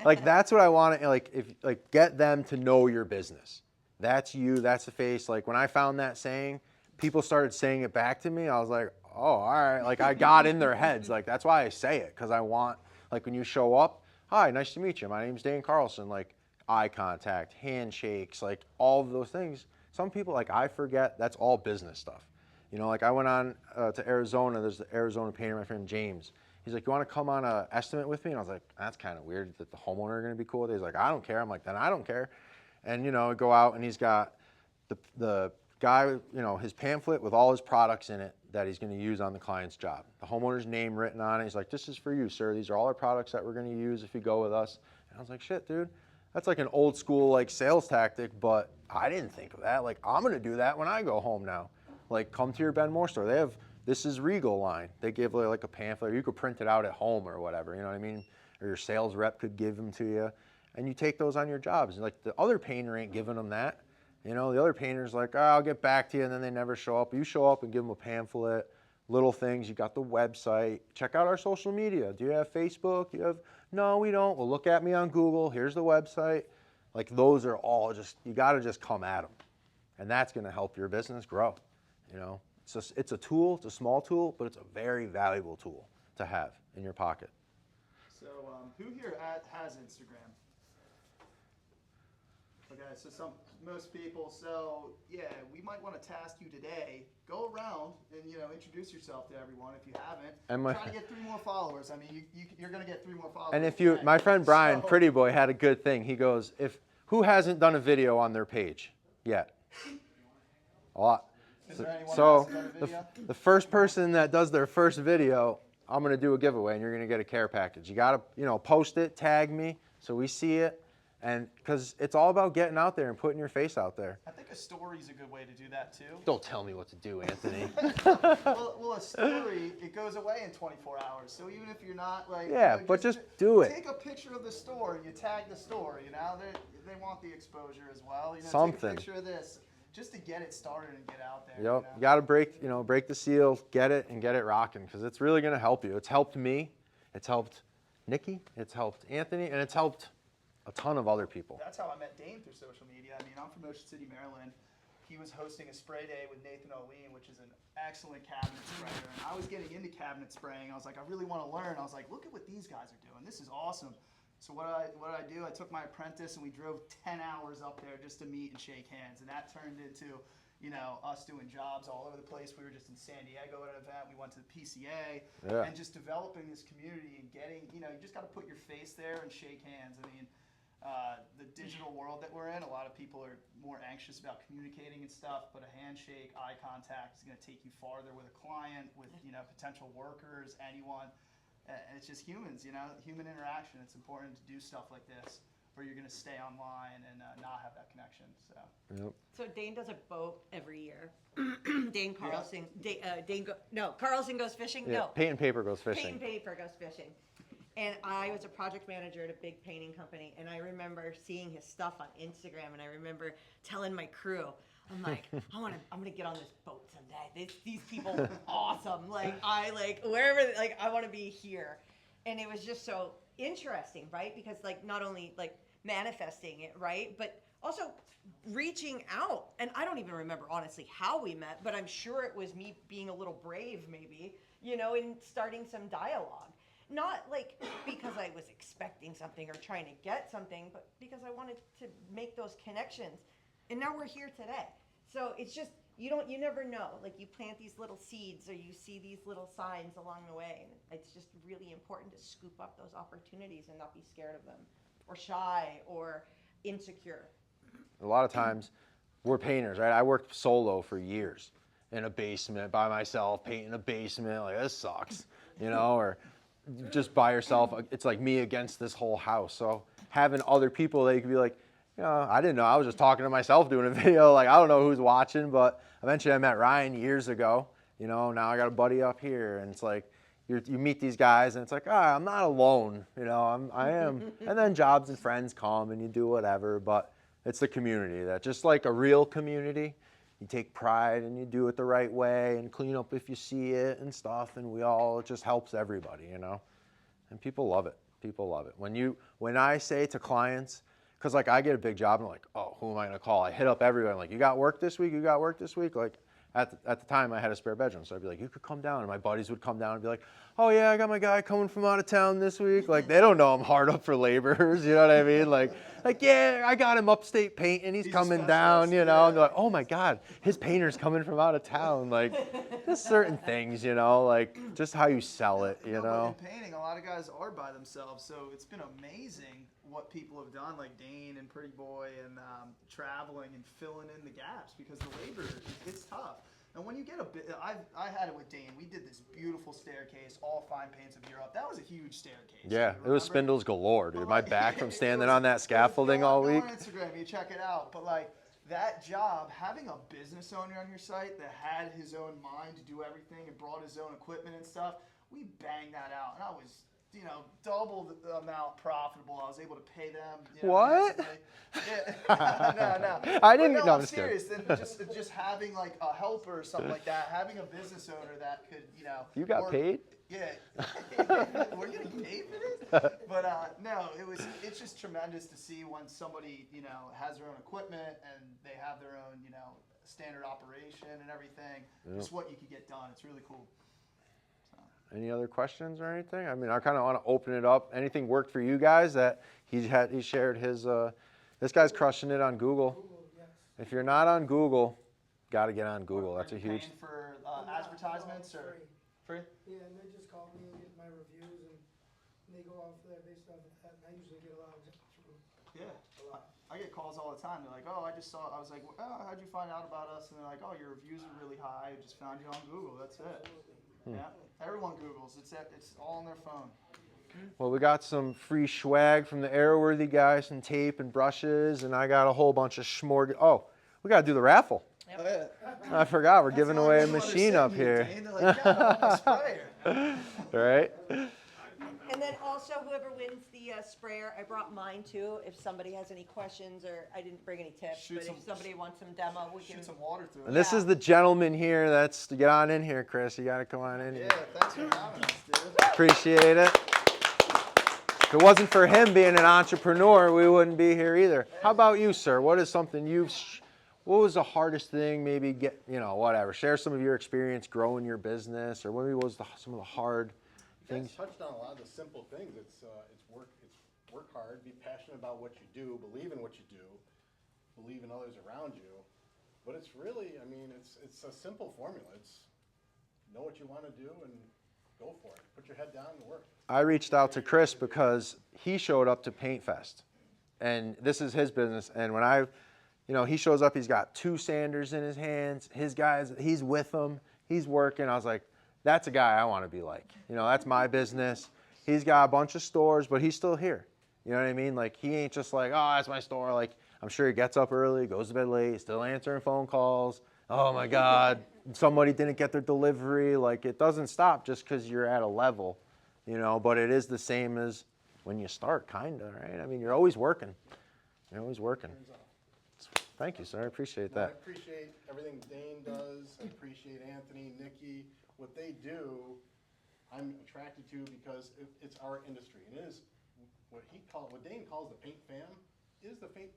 like that's what I want to, like get them to know your business. That's you, that's the face. Like when I found that saying, people started saying it back to me. I was like, oh, all right. Like I got in their heads. Like that's why I say it, because I want, like when you show up, hi, nice to meet you. My name's Dane Carlson. Like eye contact, handshakes, like all of those things. Some people, like I forget, that's all business stuff. Like I went on to Arizona. There's the Arizona painter, my friend James. He's like, you want to come on an estimate with me? And I was like, that's kind of weird that the homeowner are going to be cool with it. He's like, I don't care. I'm like, then I don't care. And, I go out and he's got the guy, his pamphlet with all his products in it that he's going to use on the client's job. The homeowner's name written on it. He's like, this is for you, sir. These are all our products that we're going to use if you go with us. And I was like, shit, dude. That's like an old school like sales tactic, but I didn't think of that. Like, I'm going to do that when I go home now. Like, come to your Ben Moore store. They have, this is Regal line. They give like a pamphlet. You could print it out at home or whatever, you know what I mean? Or your sales rep could give them to you. And you take those on your jobs. And like the other painter ain't giving them that. The other painter's like, oh, I'll get back to you, and then they never show up. You show up and give them a pamphlet, little things. You got the website. Check out our social media. Do you have Facebook? No, we don't. Well, look at me on Google. Here's the website. Like those are all just, you got to just come at them. And that's going to help your business grow. It's a tool, it's a small tool, but it's a very valuable tool to have in your pocket. So, who here has Instagram? Okay, so most people. So, yeah, we might want to task you today. Go around and introduce yourself to everyone if you haven't. And Try to get 3 more followers. I mean, you're gonna get 3 more followers. And if today. my friend Brian, So- Pretty Boy, had a good thing. He goes, who hasn't done a video on their page yet? A lot. Is there anyone So else who's done a video? the first person that does their first video, I'm gonna do a giveaway, and you're gonna get a care package. You gotta, post it, tag me, so we see it, and because it's all about getting out there and putting your face out there. I think a story is a good way to do that too. Don't tell me what to do, Anthony. well, a story, it goes away in 24 hours. So even if you're not like, Yeah, but just do it. Take a picture of the store. You tag the store. They want the exposure as well. Take Something. a picture of this just to get it started and get out there. Yep, you gotta break the seal, get it, and get it rocking, because it's really gonna help you. It's helped me, it's helped Nikki, it's helped Anthony, and it's helped a ton of other people. That's how I met Dane, through social media. I mean, I'm from Ocean City, Maryland. He was hosting a spray day with Nathan O'Lean, which is an excellent cabinet sprayer. And I was getting into cabinet spraying. I was like, I really want to learn. I was like, look at what these guys are doing. This is awesome. So what did I do? I took my apprentice and we drove 10 hours up there just to meet and shake hands. And that turned into, us doing jobs all over the place. We were just in San Diego at an event. We went to the PCA and just developing this community and getting, you just got to put your face there and shake hands. I mean, the digital world that we're in, a lot of people are more anxious about communicating and stuff, but a handshake, eye contact is going to take you farther with a client, with, you know, potential workers, anyone. And it's just humans, you know, human interaction. It's important to do stuff like this, or you're going to stay online and not have that connection. So. Yep. So Dane does a boat every year. Dane Carlson, Carlson goes fishing. Yeah, No, paint and paper goes Paint fishing. and Paper goes fishing. And I was a project manager at a big painting company, and I remember seeing his stuff on Instagram, and I remember telling my crew, I'm like, I'm gonna get on this boat someday. These people are awesome. Wherever, I want to be here. And it was just so interesting, right? Because not only manifesting it, right, but also reaching out. And I don't even remember honestly how we met, but I'm sure it was me being a little brave, maybe, you know, and starting some dialogue. Not because I was expecting something or trying to get something, but because I wanted to make those connections. And now we're here today. So it's just, you never know. You plant these little seeds or you see these little signs along the way. And it's just really important to scoop up those opportunities and not be scared of them or shy or insecure. A lot of times, we're painters, right? I worked solo for years in a basement by myself, painting a basement. This sucks, you know, or just by yourself. It's like me against this whole house. So having other people, they could be like, you know, I didn't know. I was just talking to myself doing a video. I don't know who's watching, but eventually I met Ryan years ago. You know, now I got a buddy up here, and it's like you meet these guys, and it's like, I'm not alone. You know, I am. And then jobs and friends come, and you do whatever. But it's the community that, just like a real community, you take pride and you do it the right way and clean up if you see it and stuff. And it just helps everybody, you know. And people love it. People love it. When I say to clients, because I get a big job and I'm like, oh, who am I gonna call? I hit up everyone. I'm like, you got work this week? You got work this week? At the time I had a spare bedroom, so I'd be like, you could come down. And my buddies would come down and be like, oh yeah, I got my guy coming from out of town this week. They don't know I'm hard up for laborers, you know what I mean? Yeah, I got him upstate painting. He's coming down, you know. And they're like, oh my God, his painter's coming from out of town. There's certain things, you know, just how you sell it, you know. But in painting, a lot of guys are by themselves, so it's been amazing what people have done, like Dane and Pretty Boy, and traveling and filling in the gaps, because the labor, it's tough. And when you get I had it with Dane. We did this beautiful staircase, all fine paints of Europe. That was a huge staircase. Yeah, it was spindles galore, dude. But My back from standing on that scaffolding all week. Go on Instagram, you check it out. But that job, having a business owner on your site that had his own mind to do everything and brought his own equipment and stuff, we banged that out. And I was, you know, double the amount profitable. I was able to pay them. You know, What? Yeah. No. I didn't. But No, I'm I'm just kidding. serious. Then just having a helper or something like that, having a business owner that could, you know. You got paid? Yeah. We're getting paid for this? But no, it's just tremendous to see when somebody, you know, has their own equipment and they have their own, you know, standard operation and everything. Just what you could get done. It's really cool. Any other questions or anything? I mean, I kind of want to open it up. Anything worked for you guys that he shared his, this guy's crushing it on Google. If you're not on Google, got to get on Google. That's a huge. Paying for advertisements or free? Yeah, and they just call me and get my reviews, and they go off there based off of that, and I usually get a lot of Yeah. I get calls all the time. They're like, oh, I was like, oh, how'd you find out about us? And they're like, oh, your reviews are really high. I just found you on Google. That's it. Yeah. Everyone Googles. It's all on their phone. Well, we got some free swag from the Airworthy guys, some tape and brushes, and I got a whole bunch of schmorg. Oh, we got to do the raffle. Yep. Oh, yeah. I forgot. We're giving away a That's the only machine one up they're here. saying, Dane. They're like, yeah, I want my sprayer. Right? And then also, whoever wins the sprayer, I brought mine too. If somebody has any questions, or I didn't bring any tips, Shoot but some- if somebody wants some demo, we can. Shoot some water through it. And this is the gentleman here. Get on in here, Chris. You got to come on in here. Yeah, thanks for having us, dude. Appreciate it. If it wasn't for him being an entrepreneur, we wouldn't be here either. How about you, sir? What is something what was the hardest thing? Maybe whatever. Share some of your experience growing your business, or maybe what was some of the hard things. You guys touched on a lot of the simple things. It's work hard, be passionate about what you do, believe in what you do, believe in others around you. But it's really, I mean, it's a simple formula. It's know what you want to do and go for it. Put your head down and work. I reached out to Chris because he showed up to Paint Fest, and this is his business. And when he shows up, he's got 2 sanders in his hands. His guys, he's with them. He's working. I was like, that's a guy I want to be like. That's my business. He's got a bunch of stores, but he's still here. You know what I mean? Like, he ain't just like, oh, that's my store. Like, I'm sure he gets up early, goes to bed late, still answering phone calls. Oh my God, somebody didn't get their delivery. Like, it doesn't stop just because you're at a level, but it is the same as when you start, kind of, right? I mean, you're always working. You're always working. Thank you, sir. I appreciate I that. appreciate everything Dane does. I appreciate Anthony, Nikki, what they do. I'm attracted to because it's our industry, and it is what Dane calls the paint fam. It's the paint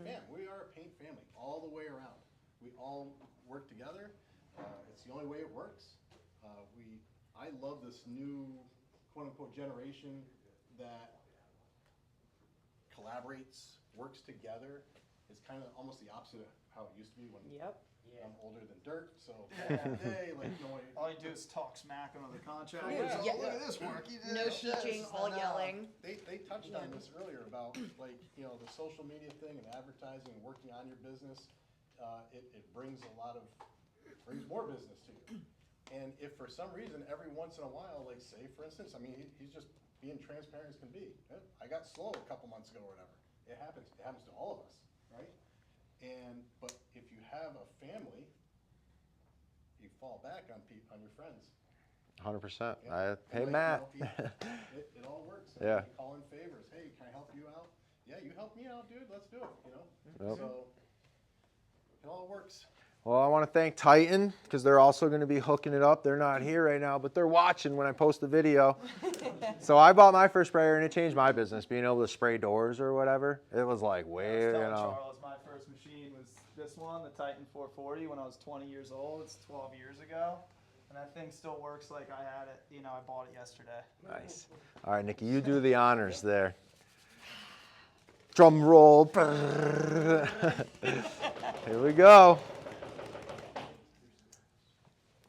fam. We are a paint family all the way around. We all work together. It's the only way it works. I love this new quote unquote generation that collaborates, works together. It's kind of almost the opposite of how it used to be when I'm older than dirt. So back in the day, All you do is talk smack on other contractors. Yeah. Oh, look at this work. You did No this, teaching, this, all and, yelling. They touched on this earlier about the social media thing and advertising and working on your business. It brings brings more business to you. And if for some reason every once in a while, like say for instance, I mean he's just being transparent as can be. I got slow a couple months ago or whatever. It happens. It happens to all of us, right? But if you have a family, you fall back on your friends. 100%. Yeah. Hey, And Matt. It all works. Yeah. You call in favors. Hey, can I help you out? Yeah, you help me out, dude. Let's do it. Yep. So it all works. Well, I want to thank Titan because they're also going to be hooking it up. They're not here right now, but they're watching when I post the video. So I bought my first sprayer and it changed my business. Being able to spray doors or whatever, it was like I was way, telling Charles, my first machine was this one, the Titan 440, when I was 20 years old. It's 12 years ago. And that thing still works like I had it, I bought it yesterday. Nice. All right, Nikki, you do the honors there. Drum roll. Here we go.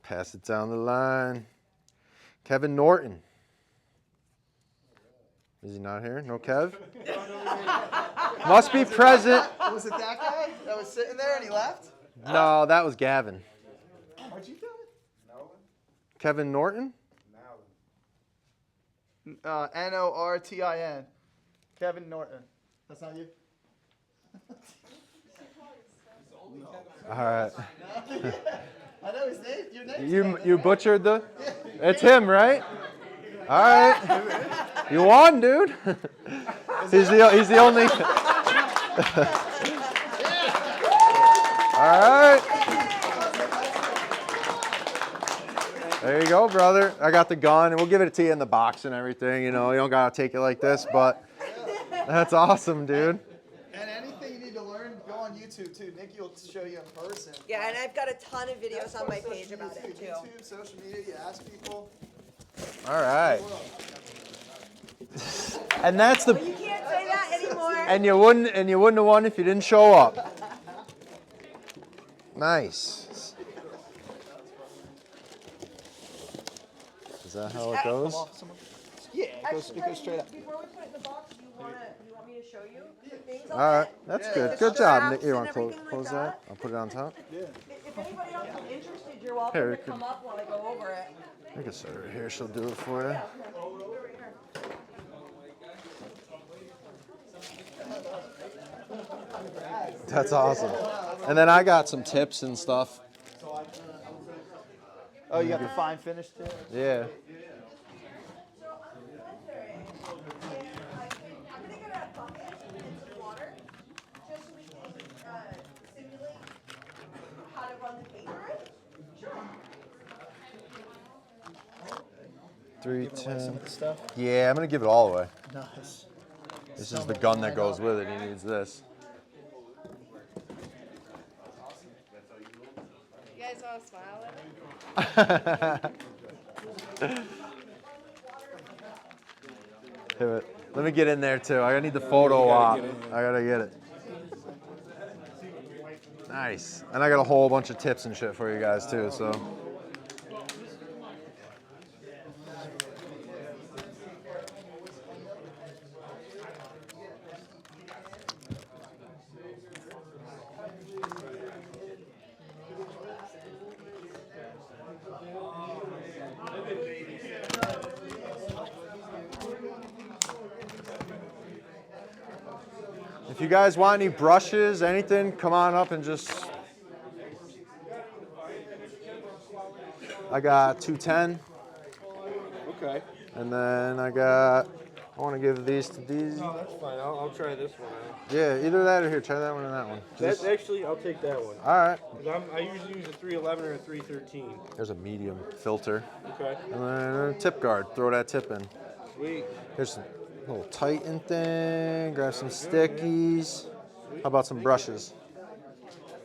Pass it down the line. Kevin Norton. Is he not here? No Kev? Must be present. Was it that guy that was sitting there and he left? No, that was Gavin. What'd you do? Kevin Norton? Nortin. Kevin Norton. That's not you? All right. I know his name. Your name. You butchered the? It's him, right? All right. You won, dude. He's the only. All right. There you go, brother. I got the gun, and we'll give it to you in the box and everything. You don't gotta take it like this, but that's awesome, dude. And anything you need to learn, go on YouTube too. Nikki will show you in person. Yeah, and I've got a ton of videos That's on my social page media about it too. YouTube, social media, you ask people. All right. And that's the. You can't say that anymore. And you wouldn't have won if you didn't show up. Nice. Is that how it goes? Yeah, it goes straight up. Before we put it in the box, you want me to show you the things on All right, it? that's Yeah. good. The Good job, straps Nick. You and want to everything like close that? I'll put it on top. Yeah. If anybody else is interested, you're welcome Here, to we can- come up while I go over it. I can set it right here. She'll do it for you. That's awesome. And then I got some tips and stuff. Oh, you got the fine finish too? Yeah. I'm gonna get a bucket and some water, just so we can simulate how to run the paper. Sure. 310. Stuff. Yeah, I'm gonna give it all away. Nice. This is the gun that goes with it. He needs this. You guys all smile at me? Here, let me get in there too. I need the photo op. I gotta get it. Nice. And I got a whole bunch of tips and shit for you guys too. So. you guys want any brushes, anything, come on up and just. I got 210, Okay. and then I want to give these to these. No, that's fine. I'll try this one out. Yeah, either that or here. Try that one and that one. Just- Actually, I'll take that one. all right. 'Cause I usually use a 311 or a 313. There's a medium filter, Okay. and then a tip guard. Throw that tip in. Sweet. Here's a little Titan thing. Grab some stickies. How about some brushes?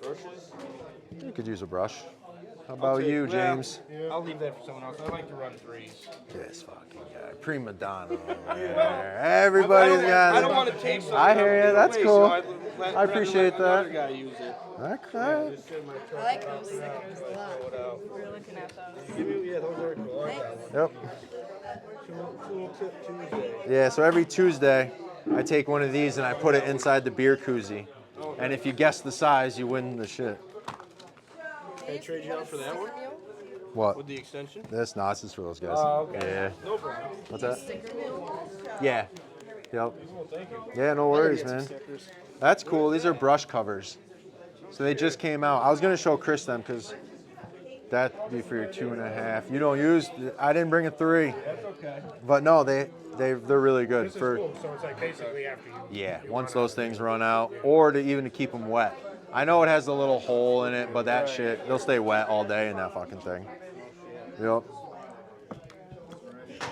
Brushes? You could use a brush. How about you, James? I'll leave that for someone else. I like to run threes. This fucking guy, prima donna over there. Everybody's got I it. don't want to take something. I hear ya, that's cool. I I appreciate Another that. guy use it. Okay. Just sit in my truck. I like those stickers a lot. Throw it out. We're looking at those. Give me, yeah, those are cool. I got one. Yep. Tool Tip Tuesday. Yeah, so every Tuesday, I take one of these and I put it inside the beer koozie. And if you guess the size, you win the shit. Can I trade you out for that one? What? With the extension? This? Nah, this is for those guys. Oh, okay. Yeah. No problem. What's that? Yeah. Yep. Well, thank you. Yeah, no worries, Get some man. stickers. That's cool. These are brush covers. So they just came out. I was gonna show Chris them because that'd be for your 2.5. You don't use. I didn't bring a 3. That's okay. But no, they're really good This is for. cool. So it's like basically after you. Yeah, once those things run out, or to even to keep them wet. I know it has a little hole in it, but that shit, they'll stay wet all day in that fucking thing. Yep.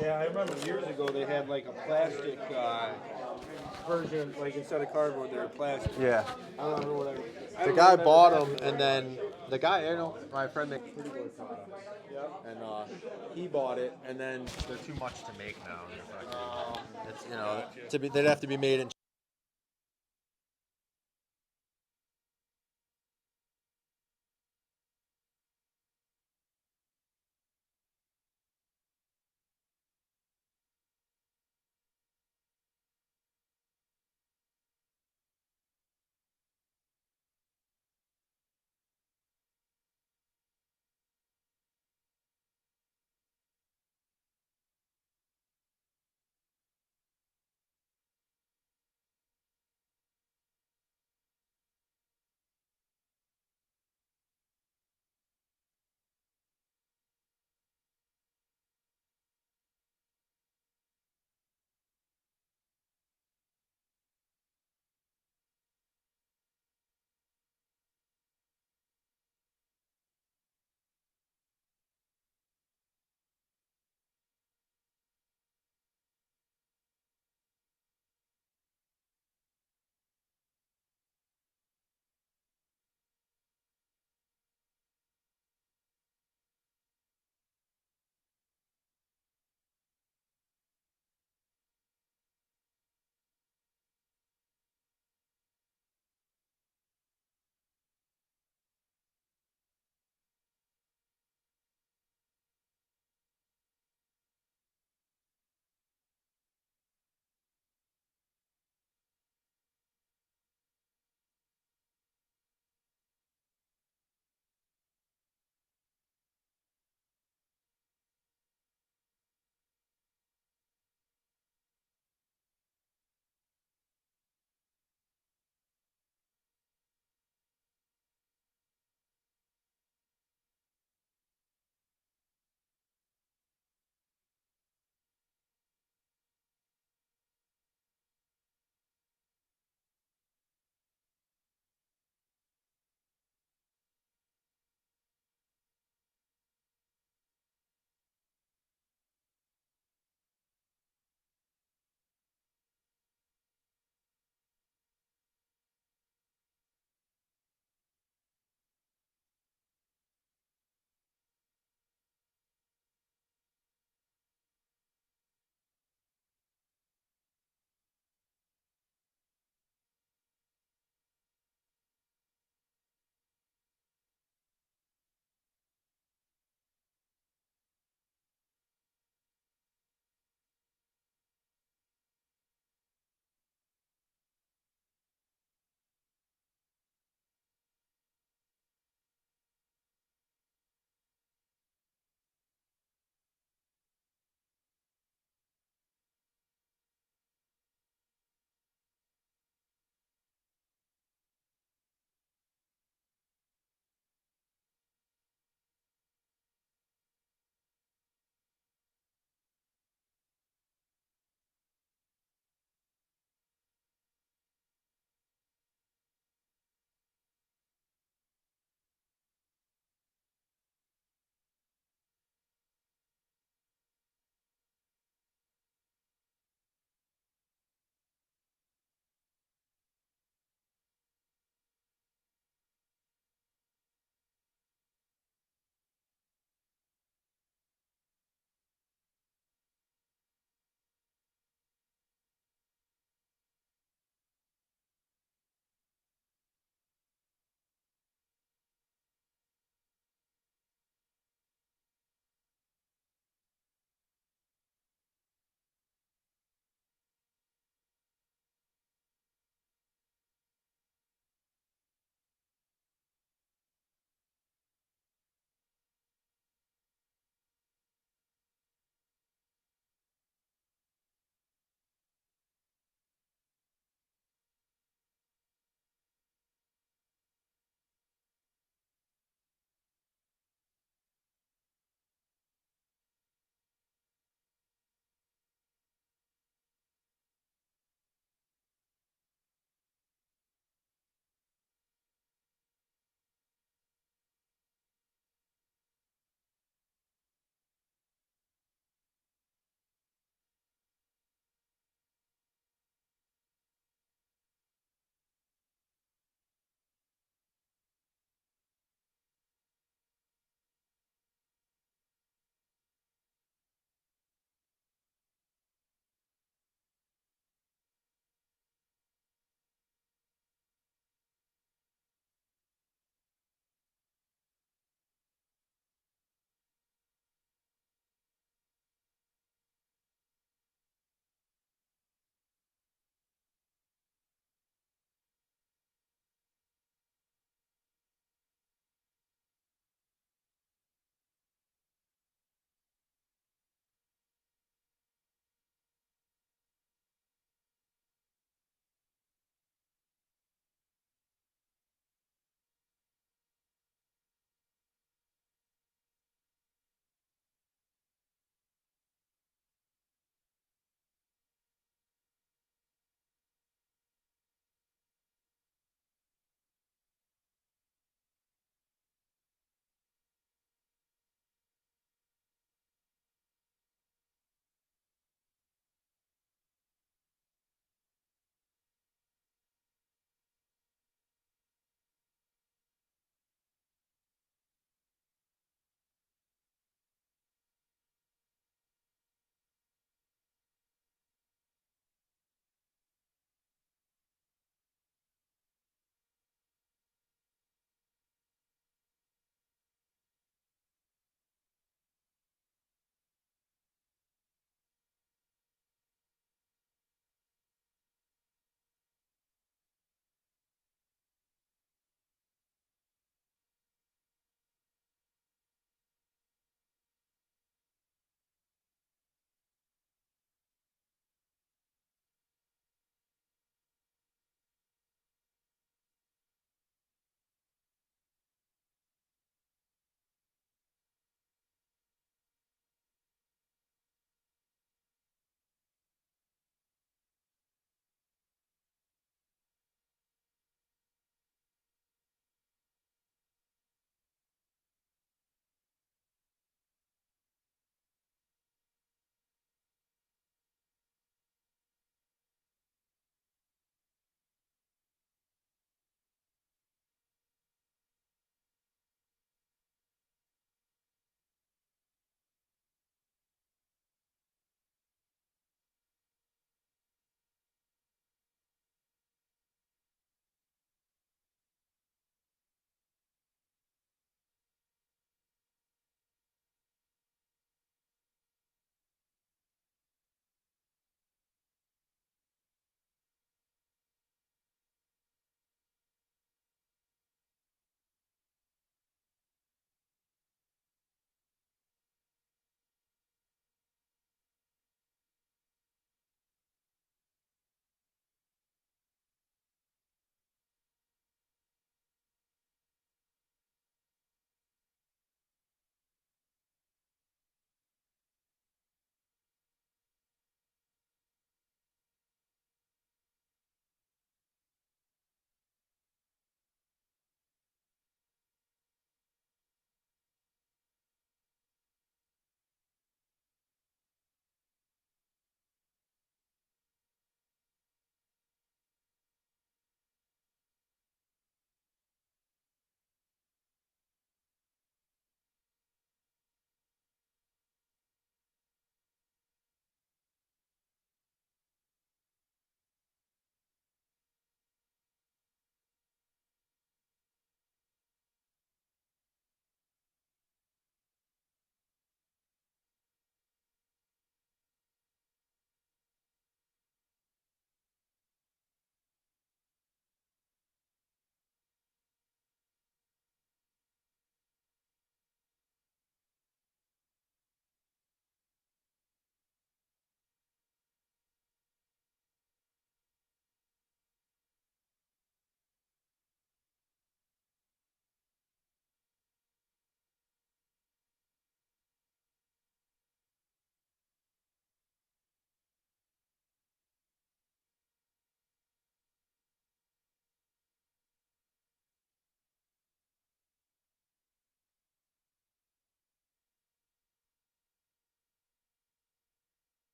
Yeah, I remember years ago they had like a plastic version, like instead of cardboard, they were plastic. Yeah. I don't know what I. The guy bought them, and then the guy, my friend that and he bought it, and then they're too much to make now. It's, they'd have to be made in